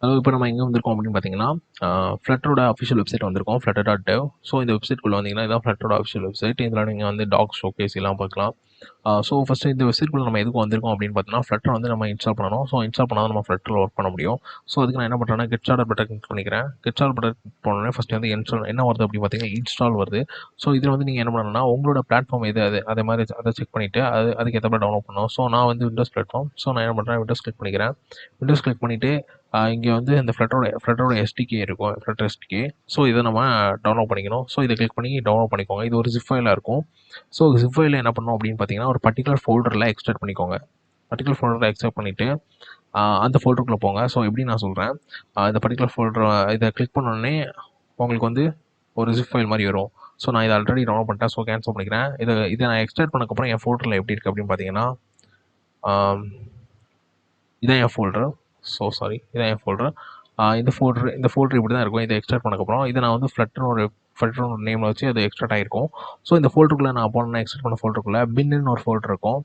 இப்போ நம்ம எங்கே வந்திருக்கோம் அப்படின்னு பார்த்தீங்கன்னா, ஃப்ளட்டரோட அஃபிஷியல் வெப்சைட் வந்திருக்கோம், flutter.dev. ஸோ இந்த வெப்சைட்குள்ளே வந்தீங்கன்னா இதான் ஃப்ளட்டரோட அஃபிஷியல் வெப்சைட். இதில் நீங்கள் வந்து டாக் ஷோகேஸ் எல்லாம் பார்க்கலாம். ஸோ ஃபஸ்ட்டு இந்த வெப்சைட்குள்ளே நம்ம எதுக்கு வந்திருக்கோம் அப்படின்னு பார்த்தீங்கன்னா, ஃப்ளட்டர் வந்து நம்ம இன்ஸ்டால் பண்ணணும். ஸோ இன்ஸ்டால் பண்ணால் தான் நம்ம ஃப்ளட்டரில் ஒர்க் பண்ண முடியும். ஸோ அதுக்கு நான் என்ன பண்ணுறேன்னா, கெட் ஸ்டார்டட் பட்டன் கிளிக் பண்ணிக்கிறேன். கெட் ஸ்டார்ட் பட்டன் கிளிக் பண்ணோடனே ஃபஸ்ட்டு வந்து இன்ஸ்டால் என்ன வருது அப்படின்னு பார்த்தீங்கன்னா, இன்ஸ்டால் வருது. ஸோ இதில் வந்து நீங்கள் என்ன பண்ணணும்னா, உங்களோட பிளாட்ஃபார்ம் எது அதே மாதிரி அதை செக் பண்ணிவிட்டு அதுக்கு ஏற்ற மாதிரி டவுன்லோட் பண்ணணும். ஸோ நான் வந்து விண்டோஸ் பிளாட்ஃபார்ம். ஸோ நான் என்ன பண்ணுறேன், விண்டோஸ் கிளிக் பண்ணிக்கிறேன். விண்டோஸ் கிளிக் பண்ணிவிட்டு இங்கே வந்து இந்த ஃப்ளட்டரோட எஸ்டிகே இருக்கும், ஃப்ளட்டர் எஸ்டிகே. ஸோ இதை நம்ம டவுன்லோட் பண்ணிக்கணும். ஸோ இதை கிளிக் பண்ணி டவுன்லோட் பண்ணிக்கோங்க. இது ஒரு ஜிப் ஃபைலாக இருக்கும். ஸோ ஜிப் ஃபைலில் என்ன பண்ணணும் அப்படின்னு பார்த்தீங்கன்னா, ஒரு பர்டிகுலர் ஃபோல்டரில் எக்ஸ்ட்ராக்ட் பண்ணிக்கோங்க. பர்டிகுலர் ஃபோல்டரில் எக்ஸ்ட்ராக்ட் பண்ணிவிட்டு அந்த ஃபோல்டருக்குள்ளே போங்க. ஸோ எப்படி நான் சொல்கிறேன், இந்த பர்டிகுலர் ஃபோல்டர் இதை கிளிக் பண்ணோடனே உங்களுக்கு வந்து ஒரு ஜிப் ஃபைல் மாதிரி வரும். ஸோ நான் இதை ஆல்ரெடி டவுன்லோட் பண்ணிட்டேன். ஸோ கேன்சல் பண்ணிக்கிறேன். இதை நான் எக்ஸ்ட்ராக்ட் பண்ணக்கப்புறம் என் ஃபோல்டரில் எப்படி இருக்குது அப்படின்னு பார்த்தீங்கன்னா, இதான் என் ஃபோல்டர். ஸோ சாரி, இதான் என் ஃபோல்டர். இந்த ஃபோல்டர் இப்படி தான் இருக்கும். இதை எக்ஸ்ட்ராக்ட் பண்ணக்கப்புறம் இதை நான் வந்து ஃப்ளட்டர்னு ஒரு நேமில் வச்சு அது எக்ஸ்ட்ராக்ட் ஆகிருக்கும். ஸோ இந்த ஃபோல்டருக்குள்ளே நான் போனேன்னா எக்ஸ்ட்ராக்ட் பண்ண ஃபோல்டருக்குள்ளே பின்னு ஒரு ஃபோல்டர் இருக்கும்.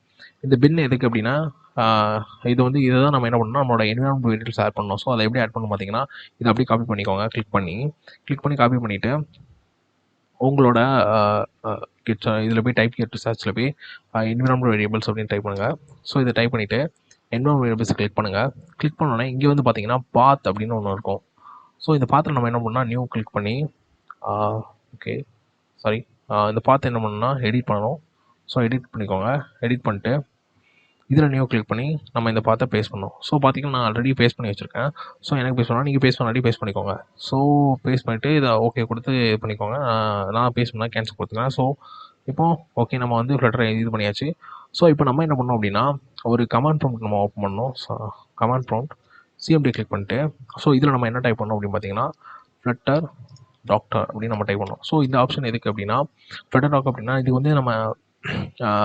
இந்த பின் எதுக்கு அப்படின்னா, இதை தான் நம்ம என்ன பண்ணணும், நம்மளோட என்விரான்மெண்ட் வேரியபிள்ஸ் ஆட் பண்ணணும். ஸோ அதை எப்படி ஆட் பண்ணணும் பார்த்தீங்கன்னா, இதை அப்படியே காப்பி பண்ணிக்கோங்க. கிளிக் பண்ணி காப்பி பண்ணிவிட்டு உங்களோட இதில் போய் டைப் கேட்டு சர்ச்சில் போய் என்விரான்மெண்ட் வேரியபிள்ஸ் அப்படின்னு டைப் பண்ணுங்கள். ஸோ இதை டைப் பண்ணிவிட்டு என்விரான்மெண்ட் வேரியபிள்ஸ் கிளிக் பண்ணுங்கள். கிளிக் பண்ணோன்னே இங்கே வந்து பார்த்தீங்கன்னா பாத் அப்படின்னு ஒன்று இருக்கும். ஸோ இந்த பாத்தில் நம்ம என்ன பண்ணால் நியூ கிளிக் பண்ணி ஓகே சாரி இந்த பாத்தை என்ன பண்ணணும்னா எடிட் பண்ணணும். ஸோ எடிட் பண்ணிக்கோங்க. எடிட் பண்ணிட்டு இதில் நியூ கிளிக் பண்ணி நம்ம இந்த பாத்தை பேஸ்ட் பண்ணணும். ஸோ பார்த்தீங்கன்னா நான் ஆல்ரெடி பேஸ்ட் பண்ணி வச்சுருக்கேன். ஸோ எனக்கு பேஸ்ட் பண்ணால் நீங்கள் பேஸ்ட் பண்ணாடி பேஸ்ட் பண்ணிக்கோங்க. ஸோ பேஸ்ட் பண்ணிவிட்டு இதை ஓகே கொடுத்து இது பண்ணிக்கோங்க. நான் பேஸ்ட் பண்ணால் கேன்சல் கொடுத்துக்கிறேன். ஸோ இப்போ ஓகே நம்ம வந்து ஃப்ளட்டரை இது பண்ணியாச்சு. ஸோ இப்போ நம்ம என்ன பண்ணோம் அப்படின்னா, ஒரு கமாண்ட் ப்ராம்ப்ட் நம்ம ஓப்பன் பண்ணணும். So command prompt CMD click பண்ணிட்டு ஸோ இதில் நம்ம என்ன டைப் பண்ணோம் அப்படின்னு பார்த்தீங்கன்னா, ஃப்ளட்டர் டாக்டர் அப்படின்னு நம்ம டைப் பண்ணோம். ஸோ இந்த ஆப்ஷன் எதுக்கு அப்படின்னா, ஃப்ளட்டர் டாக் அப்படின்னா இது வந்து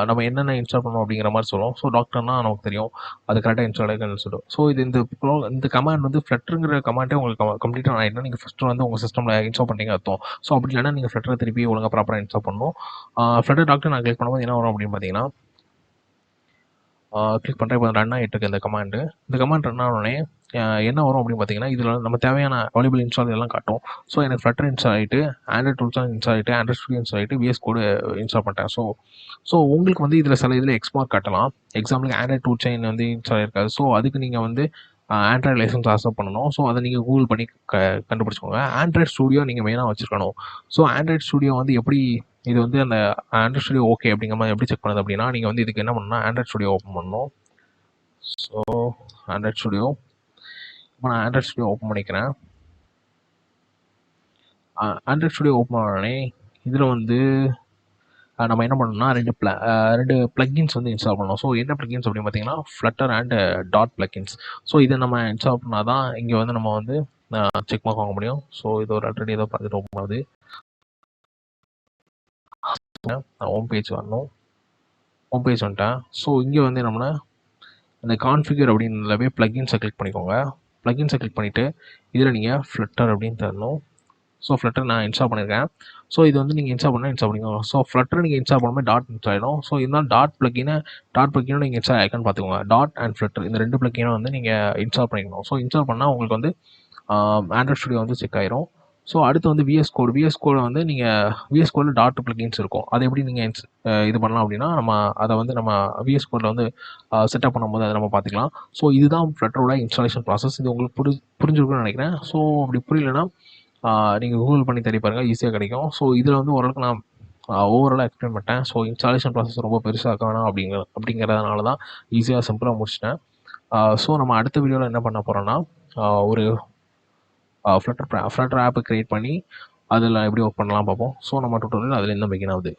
நம்ம என்னென்ன இன்ஸ்டால் பண்ணோம் அப்படிங்கிற மாதிரி சொல்லுவோம். ஸோ டாக்டர்னா நமக்கு தெரியும், அது கரெக்டாக இன்ஸ்டால் ஆகிருக்குன்னு சொல்லுவோம். ஸோ இது இந்த கமாண்ட் வந்து ஃப்ளட்டருங்கிற கமாண்டே உங்களுக்கு கம்ப்ளீட்டாக ஆகிடும். நீங்கள் ஃபஸ்ட்டு வந்து உங்கள் சிஸ்டமில் இன்ஸ்டால் பண்ணிங்க அர்த்தம். ஸோ அப்படி இல்லைன்னா நீங்கள் ஃப்ளட்டரை திருப்பி ஒழுங்காக ப்ராப்பராக இன்ஸ்டால் பண்ணணும். ஃப்ளட்டர் டாக்டர் நான் கிளிக் பண்ணும்போது என்ன வரும் அப்படின்னு பார்த்தீங்கன்னா, கிளிக் பண்ணுறேன். இப்போ ரன் ஆகிட்டு இருக்கு இந்த கமாண்டு. இந்த கமாண்ட் ரன் ஆனோடனே என்ன வரும் அப்படின்னு பார்த்தீங்கன்னா, இதில் நம்ம தேவையான அவைலபிள் இன்ஸ்டால் எல்லாம் காட்டும். ஸோ எனக்கு ஃப்ளட்டர் இன்ஸ்டால் ஆகிட்டு, ஆண்ட்ராய்ட் டூல்ஸாக இன்ஸ்டால் ஆகிட்டு, ஆண்ட்ராய்ட் ஸ்டுடியோ இன்ஸ்டால் ஆகிட்டு, விஎஸ் கோடு இன்ஸ்டால் பண்ணிட்டேன். ஸோ உங்களுக்கு வந்து இதில் எக்ஸ்மார்க் காட்டலாம். எக்ஸாம்பிளுக்கு ஆண்ட்ராய்ட் டூல் செயின் வந்து இன்ஸ்டால் ஆகிருக்காது. ஸோ அதுக்கு நீங்கள் வந்து ஆண்ட்ராய்ட் லைசன்ஸ் அக்செப்ட் பண்ணணும். ஸோ அதை நீங்கள் கூகுள் பண்ணி கண்டுபிடிச்சிக்கோங்க. ஆண்ட்ராய்ட் ஸ்டுடியோ நீங்கள் மெயினாக வச்சுருக்கணும். ஸோ ஆண்ட்ராய்ட் ஸ்டுடியோ வந்து எப்படி இது வந்து அந்த ஆண்ட்ராய்ட் ஸ்டுடியோ ஓகே அப்படிங்கிற மாதிரி எப்படி செக் பண்ணுது அப்படின்னா, நீங்கள் வந்து இதுக்கு என்ன பண்ணணும்னா ஆண்ட்ராய்ட் ஸ்டுடியோ ஓப்பன் பண்ணணும். ஸோ ஆண்ட்ராய்ட் ஸ்டுடியோ இப்போ நான் ஆண்ட்ராய்ட் ஸ்டுடியோ ஓப்பன் பண்ணிக்கிறேன். ஆண்ட்ராய்ட் ஸ்டுடியோ ஓப்பன் பண்ணோடனே இதில் வந்து நம்ம என்ன பண்ணணும்னா ரெண்டு ப்ளக்கின்ஸ் வந்து இன்ஸ்டால் பண்ணணும். ஸோ என்ன ப்ளக்கின்ஸ் அப்படின்னு பார்த்தீங்கன்னா, flutter and dot plugins. So இதை நம்ம இன்ஸ்டால் பண்ணால் தான் இங்கே வந்து நம்ம வந்து செக் மார்க் வாங்க முடியும். ஸோ இது ஒரு ஆல்ரெடி ஏதோ பார்த்துட்டு ஓப்பன் ஆகுது. ஹோம் பேஜ் வரணும். ஹோம் பேஜ் வந்துட்டேன். ஸோ இங்கே வந்து நம்மளை இந்த கான்ஃபிகர் அப்படின்றவே ப்ளக்கின்ஸை கிளிக் பண்ணிக்கோங்க. ப்ளக்கின்ஸை கிளிக் பண்ணிவிட்டு இதில் நீங்கள் ஃப்ளட்டர் அப்படின்னு தரணும். ஸோ ஃப்ளட்டர் நான் இன்ஸ்டால் பண்ணியிருக்கேன். ஸோ இது வந்து நீங்கள் இன்ஸ்டால் பண்ணிக்கோங்க. ஸோ ஃப்ளட்டர் நீங்கள் இன்ஸ்டால் பண்ணும்போது டாட் இன்ஸ்டால் ஆகிடும். ஸோ இருந்தாலும் டாட் ப்ளக்கினும் நீங்கள் இன்ஸ்டால் ஆகிக்கன்னு பார்த்துக்கோங்க. டாட் அண்ட் ஃப்ளட்டர் இந்த ரெண்டு ப்ளக்கினும் வந்து நீங்கள் இன்ஸ்டால் பண்ணிக்கணும். ஸோ இன்ஸ்டால் பண்ணால் உங்களுக்கு வந்து ஆண்ட்ராய்ட் ஸ்டுடியோ வந்து செக் ஆயிரும். ஸோ அடுத்து வந்து விஎஸ் கோடு வந்து நீங்கள் விஎஸ் கோடில் டாட் ப்ளக்கின்ஸ் இருக்கும். அதை எப்படி நீங்கள் இது பண்ணலாம் அப்படின்னா, அதை வந்து நம்ம விஎஸ் கோடில் வந்து செட்டப் பண்ணும்போது அதை நம்ம பார்த்துக்கலாம். ஸோ இதுதான் ஃப்ளட்டரோட இன்ஸ்டாலேஷன் ப்ராசஸ். இது உங்களுக்கு புரிஞ்சிருக்குன்னு நினைக்கிறேன். ஸோ அப்படி புரியலன்னா நீங்கள் கூகுள் பண்ணி தேடி பாருங்கள், ஈஸியாக கிடைக்கும். ஸோ இதில் வந்து ஓரளவுக்கு நான் ஓவராலாக எக்ஸ்பிளைன் பண்ணிட்டேன். ஸோ இன்ஸ்டாலேஷன் ப்ராசஸ் ரொம்ப பெருசாக வேணாம் அப்படிங்கிறதுனால தான் ஈஸியாக சிம்பிளாக முடிச்சிட்டேன். ஸோ நம்ம அடுத்த வீடியோவில் என்ன பண்ண போகிறோன்னா, ஒரு ஃப்ளட்டர் ஆப்பை க்ரியேட் பண்ணி அதில் எப்படி ஒர்க் பண்ணலாம் பார்ப்போம். ஸோ நம்ம டுட்டோரியல் அதில் என்ன பிகின் ஆகுது.